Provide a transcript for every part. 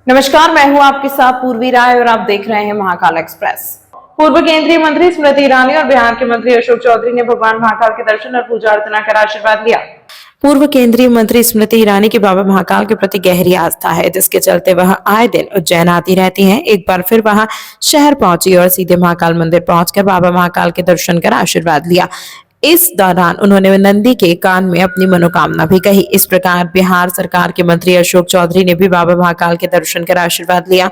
नमस्कार, मैं हूं आपके साथ पूर्वी राय और आप देख रहे हैं महाकाल एक्सप्रेस। पूर्व केंद्रीय मंत्री स्मृति ईरानी और बिहार के मंत्री अशोक चौधरी ने भगवान महाकाल के दर्शन और पूजा अर्चना कर आशीर्वाद लिया। पूर्व केंद्रीय मंत्री स्मृति ईरानी की बाबा महाकाल के प्रति गहरी आस्था है, जिसके चलते वह आए दिन उज्जैन आती रहती हैं। एक बार फिर वहां शहर पहुंची और सीधे महाकाल मंदिर पहुंचकर बाबा महाकाल के दर्शन कर आशीर्वाद लिया। इस दौरान उन्होंने नंदी के कान में अपनी मनोकामना भी कही। इस प्रकार बिहार सरकार के मंत्री अशोक चौधरी ने भी बाबा महाकाल के दर्शन कर आशीर्वाद लिया।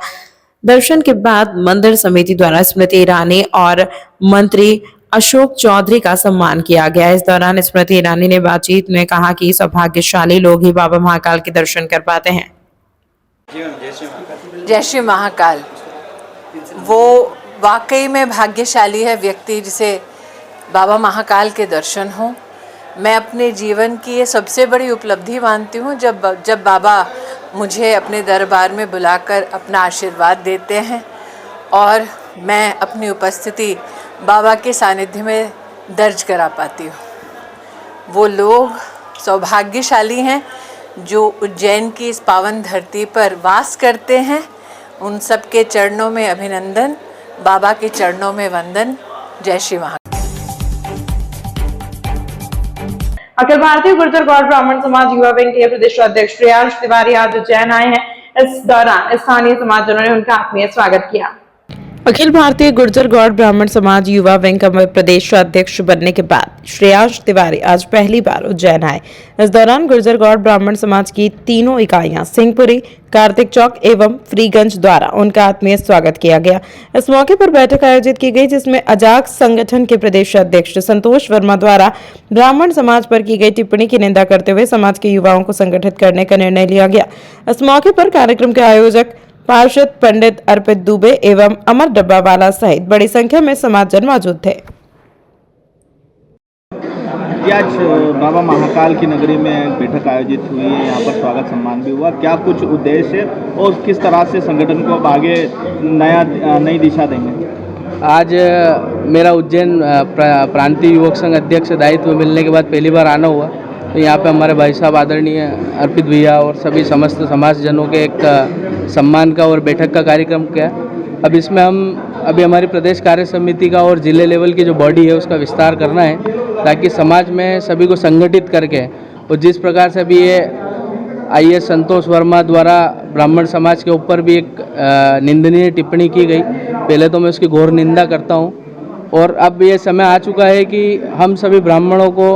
दर्शन के बाद मंदिर समिति द्वारा स्मृति ईरानी और मंत्री अशोक चौधरी का सम्मान किया गया। इस दौरान स्मृति ईरानी ने बातचीत में कहा कि सौभाग्यशाली लोग ही बाबा महाकाल के दर्शन कर पाते हैं। जय श्री महाकाल। वो वाकई में भाग्यशाली है व्यक्ति जिसे बाबा महाकाल के दर्शन हो। मैं अपने जीवन की ये सबसे बड़ी उपलब्धि मानती हूँ जब बाबा मुझे अपने दरबार में बुलाकर अपना आशीर्वाद देते हैं और मैं अपनी उपस्थिति बाबा के सानिध्य में दर्ज करा पाती हूँ। वो लोग सौभाग्यशाली हैं जो उज्जैन की इस पावन धरती पर वास करते हैं। उन सब के चरणों में अभिनंदन, बाबा के चरणों में वंदन। जय श्री महाकाल। अखिल भारतीय गुर्जर गौड़ ब्राह्मण समाज युवा विंग के प्रदेश अध्यक्ष श्रेयांश तिवारी आज उज्जैन आए हैं। इस दौरान स्थानीय समाजजनों ने उनका आत्मीय स्वागत किया। अखिल भारतीय गुर्जर गौड़ ब्राह्मण समाज युवा विंग का प्रदेश अध्यक्ष बनने के बाद श्रेयांश तिवारी आज पहली बार उज्जैन आए। इस दौरान गुर्जर गौड़ ब्राह्मण समाज की तीनों इकाइयां सिंहपुरी, कार्तिक चौक एवं फ्रीगंज द्वारा उनका आत्मीय स्वागत किया गया। इस मौके पर बैठक आयोजित की गई, जिसमें अजाक संगठन के प्रदेश अध्यक्ष संतोष वर्मा द्वारा ब्राह्मण समाज पर की गई टिप्पणी की निंदा करते हुए समाज के युवाओं को संगठित करने का निर्णय लिया गया। इस मौके पर कार्यक्रम के आयोजक पार्षद पंडित अर्पित दुबे एवं अमर डब्बावाला सहित बड़ी संख्या में समाजजन मौजूद थे। आज बाबा महाकाल की नगरी में बैठक आयोजित हुई है, यहाँ पर स्वागत सम्मान भी हुआ। क्या कुछ उद्देश्य है और किस तरह से संगठन को अब आगे नई दिशा देंगे? आज मेरा उज्जैन प्रांतीय युवक संघ अध्यक्ष दायित्व मिलने के बाद पहली बार आना हुआ। तो यहाँ पे हमारे भाई साहब आदरणीय अर्पित भैया और सभी समस्त समाजजनों के एक सम्मान का और बैठक का कार्यक्रम किया। अब इसमें हम अभी हमारी प्रदेश कार्य समिति का और जिले लेवल की जो बॉडी है उसका विस्तार करना है, ताकि समाज में सभी को संगठित करके, और जिस प्रकार से अभी ये आईएएस संतोष वर्मा द्वारा ब्राह्मण समाज के ऊपर भी एक निंदनीय टिप्पणी की गई, पहले तो मैं उसकी घोर निंदा करता हूँ। और अब ये समय आ चुका है कि हम सभी ब्राह्मणों को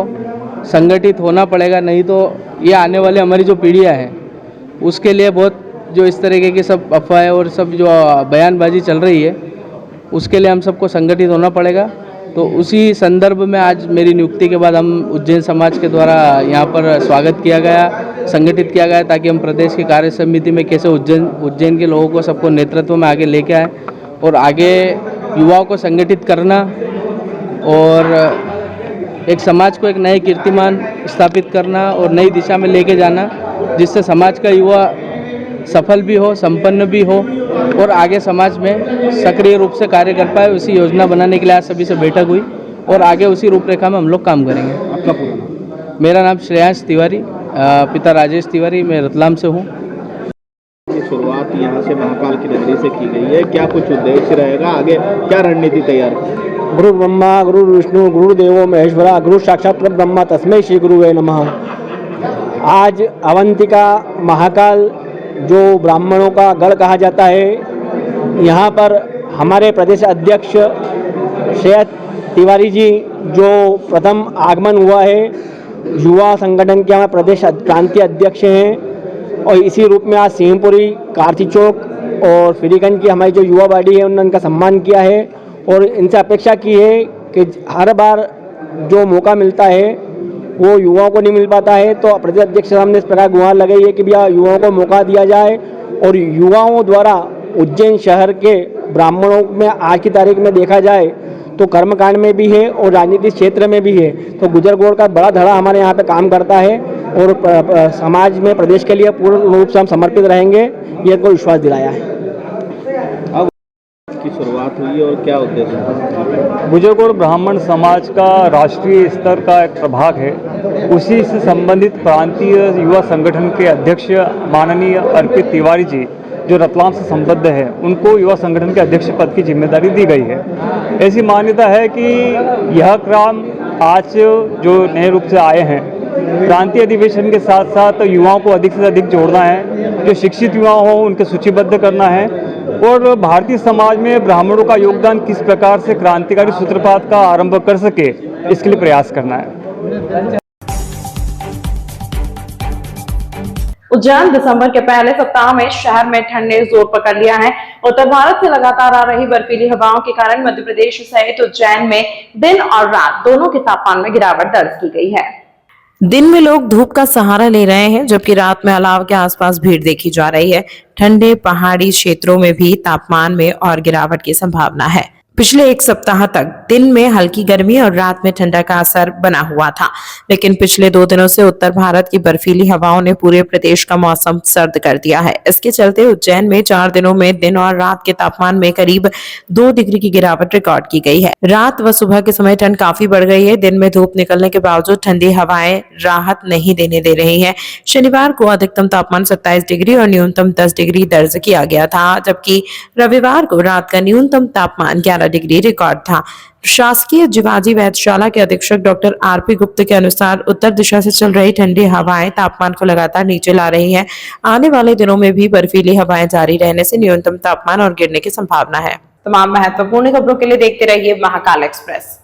संगठित होना पड़ेगा, नहीं तो ये आने वाले हमारी जो पीढ़ियाँ हैं उसके लिए बहुत जो इस तरीके की सब अफवाहें और सब जो बयानबाजी चल रही है उसके लिए हम सबको संगठित होना पड़ेगा। तो उसी संदर्भ में आज मेरी नियुक्ति के बाद हम उज्जैन समाज के द्वारा यहाँ पर स्वागत किया गया, संगठित किया गया, ताकि हम प्रदेश की कार्य समिति में कैसे उज्जैन के लोगों को सबको नेतृत्व में आगे लेके आए और आगे युवाओं को संगठित करना और एक समाज को एक नए कीर्तिमान स्थापित करना और नई दिशा में लेके जाना, जिससे समाज का युवा सफल भी हो, संपन्न भी हो और आगे समाज में सक्रिय रूप से कार्य कर पाए। उसी योजना बनाने के लिए आज सभी से बैठक हुई और आगे उसी रूपरेखा में हम लोग काम करेंगे। आपका पूरा नाम? मेरा नाम श्रेयांश तिवारी, पिता राजेश तिवारी, मैं रतलाम से हूँ। शुरुआत यहाँ से महाकाल की नगरी से की गई है, क्या कुछ उद्देश्य रहेगा, आगे क्या रणनीति तैयार की? गुरु ब्रह्मा गुरु विष्णु गुरुदेवो महेश्वरा गुरु साक्षात ब्रह्मा तस्मै श्री गुरुवे नमः। आज अवंतिका महाकाल जो ब्राह्मणों का गढ़ कहा जाता है, यहाँ पर हमारे प्रदेश अध्यक्ष श्रेयांश तिवारी जी जो प्रथम आगमन हुआ है, युवा संगठन के हमारे प्रदेश प्रांतीय अध्यक्ष हैं और इसी रूप में आज सिंहपुरी, कार्तिक चौक और फ्रीगंज की हमारी जो युवा बॉडी है उन्होंने उनका सम्मान किया है और इनसे अपेक्षा की है कि हर बार जो मौका मिलता है वो युवाओं को नहीं मिल पाता है। तो प्रदेश अध्यक्ष साहब ने इस प्रकार गुहार लगाई है कि भैया युवाओं को मौका दिया जाए और युवाओं द्वारा उज्जैन शहर के ब्राह्मणों में आज की तारीख में देखा जाए तो कर्मकांड में भी है और राजनीतिक क्षेत्र में भी है। तो गुर्जर गौड़ का बड़ा धड़ा हमारे यहाँ पे काम करता है और समाज में प्रदेश के लिए पूर्ण रूप से हम समर्पित रहेंगे, ये को विश्वास दिलाया है। की शुरुआत हुई और क्या उद्देश्य है? गुर्जर गौड़ ब्राह्मण समाज का राष्ट्रीय स्तर का एक प्रभाग है, उसी से संबंधित प्रांतीय युवा संगठन के अध्यक्ष माननीय अर्पित तिवारी जी जो रतलाम से संबद्ध है उनको युवा संगठन के अध्यक्ष पद की जिम्मेदारी दी गई है। ऐसी मान्यता है कि यह काम आज जो नए रूप से आए हैं, क्रांति अधिवेशन के साथ साथ युवाओं को अधिक से अधिक जोड़ना है, जो शिक्षित युवा हो उनके सूचीबद्ध करना है और भारतीय समाज में ब्राह्मणों का योगदान किस प्रकार से क्रांतिकारी सूत्रपात का आरंभ कर सके, इसके लिए प्रयास करना है। उज्जैन दिसंबर के पहले सप्ताह में शहर में ठंड ने जोर पकड़ लिया है। उत्तर भारत से लगातार आ रही बर्फीली हवाओं के कारण मध्य प्रदेश सहित उज्जैन में दिन और रात दोनों के तापमान में गिरावट दर्ज की गई है। दिन में लोग धूप का सहारा ले रहे हैं, जबकि रात में अलाव के आसपास भीड़ देखी जा रही है। ठंडे पहाड़ी क्षेत्रों में भी तापमान में और गिरावट की संभावना है। पिछले एक सप्ताह तक दिन में हल्की गर्मी और रात में ठंडा का असर बना हुआ था, लेकिन पिछले 2 दिनों से उत्तर भारत की बर्फीली हवाओं ने पूरे प्रदेश का मौसम सर्द कर दिया है। इसके चलते उज्जैन में 4 दिनों में दिन और रात के तापमान में करीब 2 डिग्री की गिरावट रिकॉर्ड की गई है। रात व सुबह के समय ठंड काफी बढ़ गई है। दिन में धूप निकलने के बावजूद ठंडी हवाएं राहत नहीं देने दे रही है। शनिवार को अधिकतम तापमान 27 डिग्री और न्यूनतम 10 डिग्री दर्ज किया गया था, जबकि रविवार को रात का न्यूनतम तापमान 11 डिग्री रिकॉर्ड था। शासकीय जिवाजी वैधशाला के अधीक्षक डॉक्टर आरपी गुप्ता के अनुसार उत्तर दिशा से चल रही ठंडी हवाएं तापमान को लगातार नीचे ला रही हैं। आने वाले दिनों में भी बर्फीली हवाएं जारी रहने से न्यूनतम तापमान और गिरने की संभावना है। तमाम महत्वपूर्ण खबरों के लिए देखते रहिए महाकाल एक्सप्रेस।